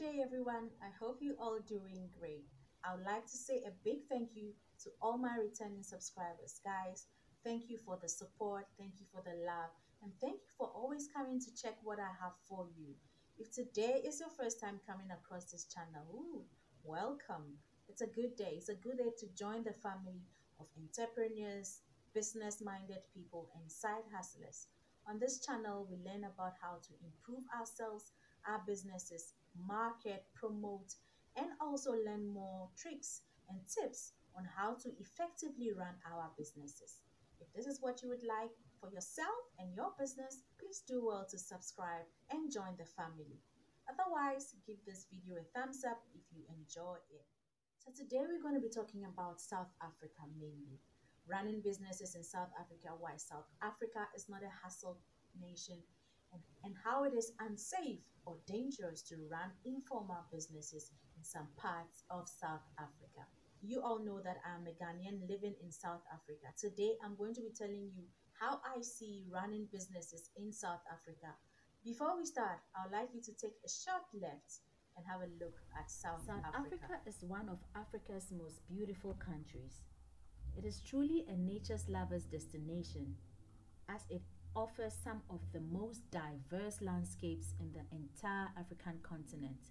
day, everyone. I hope you all doing great. I would like to say a big thank you to all my returning subscribers, guys. Thank you for the support, thank you for the love, and thank you for always coming to check what I have for you. If today is your first time coming across this channel, welcome. It's a good day. It's a good day to join the family of entrepreneurs, business-minded people, and side hustlers. On this channel, we learn about how to improve ourselves, our businesses, market, promote, and also learn more tricks and tips on how to effectively run our businesses. If this is what you would like for yourself and your business, please do well to subscribe and join the family. Otherwise, give this video a thumbs up if you enjoy it. So today we're going to be talking about South Africa mainly. Running businesses in South Africa, why South Africa is not a hustle nation, and how it is unsafe or dangerous to run informal businesses in some parts of South Africa. You all know that I'm a Ghanaian living in South Africa. Today I'm going to be telling you how I see running businesses in South Africa. Before we start, I would like you to take a short left and have a look at South Africa. Africa is one of Africa's most beautiful countries. It is truly a nature's lover's destination, as it offers some of the most diverse landscapes in the entire African continent.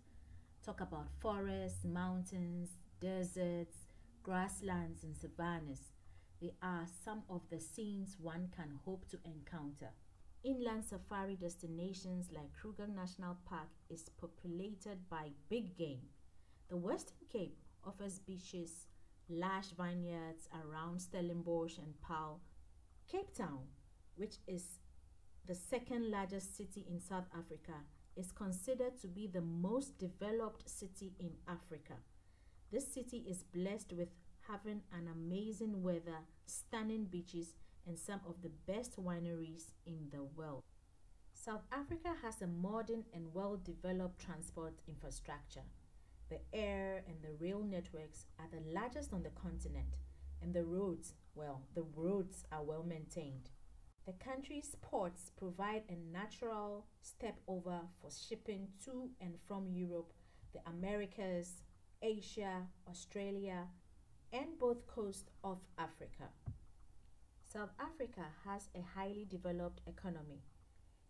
Talk about forests, mountains, deserts, grasslands, and savannas. They are some of the scenes one can hope to encounter. Inland safari destinations like Kruger National Park is populated by big game. The Western Cape offers beaches, lush vineyards around Stellenbosch and Paarl. Cape Town, which is the second largest city in South Africa, is considered to be the most developed city in Africa. This city is blessed with having an amazing weather, stunning beaches, and some of the best wineries in the world. South Africa has a modern and well-developed transport infrastructure. The air and the rail networks are the largest on the continent, and the roads are well maintained. The country's ports provide a natural step over for shipping to and from Europe, the Americas, Asia, Australia, and both coasts of Africa. South Africa has a highly developed economy.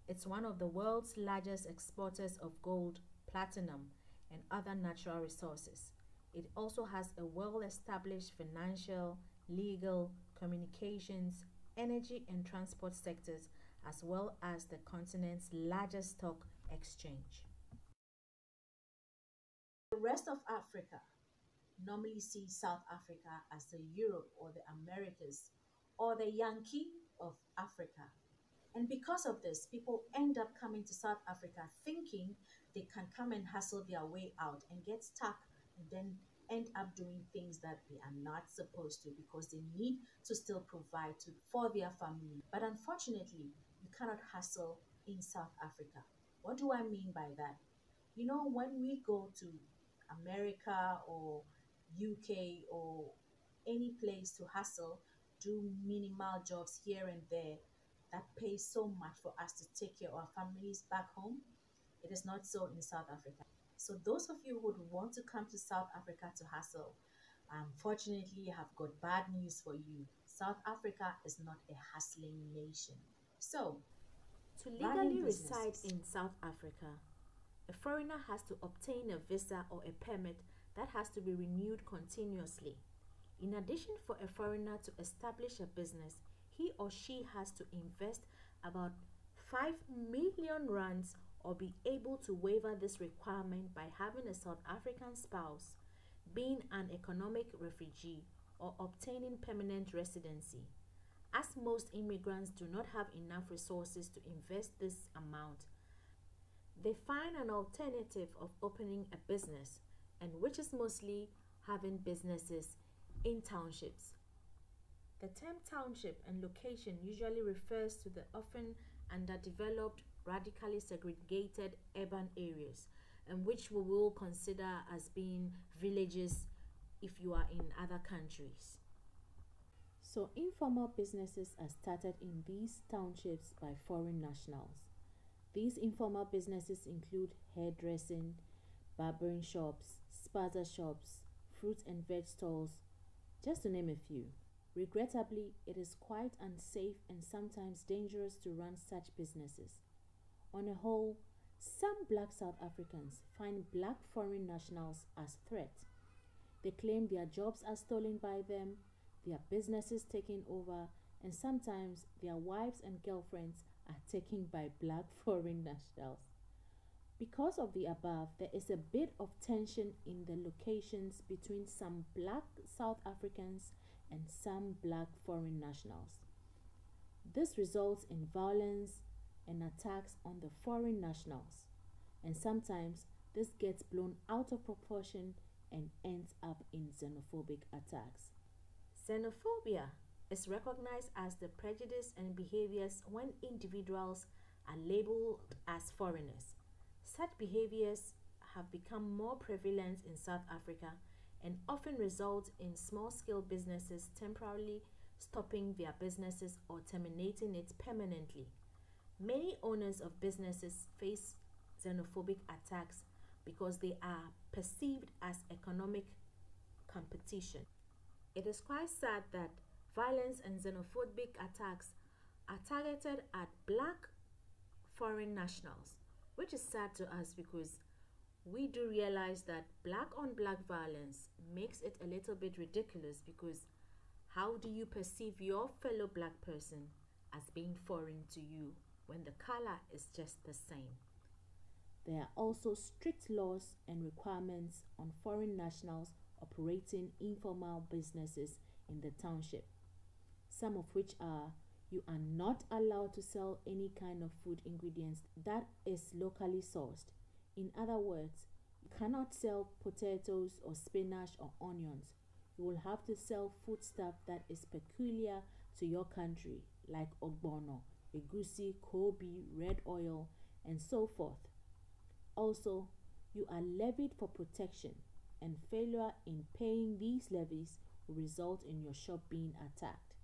It's one of the world's largest exporters of gold, platinum, and other natural resources. It also has a well-established financial, legal, communications, energy and transport sectors, as well as the continent's largest stock exchange. The rest of Africa normally sees South Africa as the Europe or the Americas or the Yanky of Africa. And because of this, people end up coming to South Africa thinking they can come and hustle their way out and get stuck and then end up doing things that they are not supposed to because they need to still provide for their family. But unfortunately, you cannot hustle in South Africa. What do I mean by that? You know, when we go to America or UK or any place to hustle, do minimal jobs here and there, that pays so much for us to take care of our families back home. It is not so in South Africa. So those of you who would want to come to South Africa to hustle, unfortunately, I have got bad news for you. South Africa is not a hustling nation. So, to legally reside in South Africa, a foreigner has to obtain a visa or a permit that has to be renewed continuously. In addition, for a foreigner to establish a business, he or she has to invest about 5 million rands or be able to waiver this requirement by having a South African spouse, being an economic refugee, or obtaining permanent residency. As most immigrants do not have enough resources to invest this amount, they find an alternative of opening a business, and which is mostly having businesses in townships. The term township and location usually refers to the often underdeveloped, radically segregated urban areas, and which we will consider as being villages if you are in other countries. So informal businesses are started in these townships by foreign nationals. These informal businesses include hairdressing, barbering shops, spaza shops, fruit and veg stalls, just to name a few. Regrettably, it is quite unsafe and sometimes dangerous to run such businesses. On a whole, some black South Africans find black foreign nationals as threat. They claim their jobs are stolen by them, their businesses taken over, and sometimes their wives and girlfriends are taken by black foreign nationals. Because of the above, there is a bit of tension in the locations between some black South Africans and some black foreign nationals. This results in violence and attacks on the foreign nationals, and sometimes this gets blown out of proportion and ends up in xenophobic attacks. Xenophobia is recognized as the prejudice and behaviors when individuals are labeled as foreigners. Such behaviors have become more prevalent in South Africa and often result in small-scale businesses temporarily stopping their businesses or terminating it permanently. Many owners of businesses face xenophobic attacks because they are perceived as economic competition. It is quite sad that violence and xenophobic attacks are targeted at black foreign nationals, which is sad to us because we do realize that black on black violence makes it a little bit ridiculous, because how do you perceive your fellow black person as being foreign to you when the color is just the same? There are also strict laws and requirements on foreign nationals operating informal businesses in the township, some of which are: you are not allowed to sell any kind of food ingredients that is locally sourced. In other words, you cannot sell potatoes or spinach or onions. You will have to sell foodstuff that is peculiar to your country, like ogbono, egusi, kobe, red oil, and so forth. Also, you are levied for protection, and failure in paying these levies will result in your shop being attacked.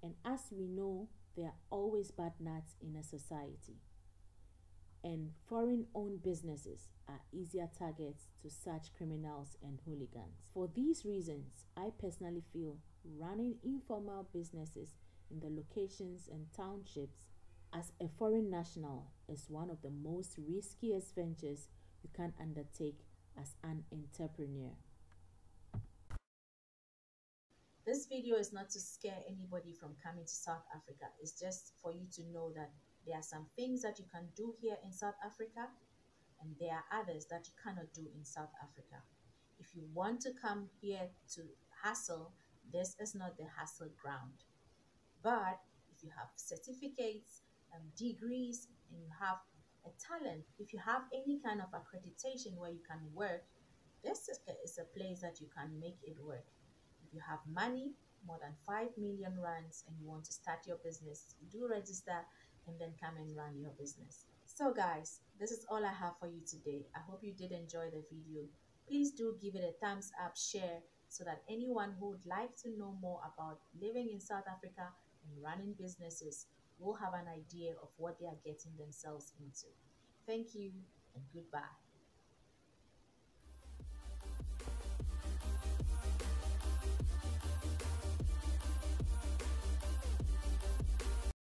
And as we know, there are always bad nuts in a society, and foreign-owned businesses are easier targets to such criminals and hooligans. For these reasons, I personally feel running informal businesses in the locations and townships as a foreign national is one of the most riskiest ventures you can undertake as an entrepreneur. This video is not to scare anybody from coming to South Africa. It's just for you to know that there are some things that you can do here in South Africa, and there are others that you cannot do in South Africa. If you want to come here to hustle, this is not the hustle ground. But if you have certificates and degrees, and you have a talent, if you have any kind of accreditation where you can work, this is a place that you can make it work. If you have money, more than 5 million rands, and you want to start your business, do register and then come and run your business. So guys, this is all I have for you today. I hope you did enjoy the video. Please do give it a thumbs up, share, so that anyone who would like to know more about living in South Africa and running businesses will have an idea of what they are getting themselves into. Thank you and goodbye.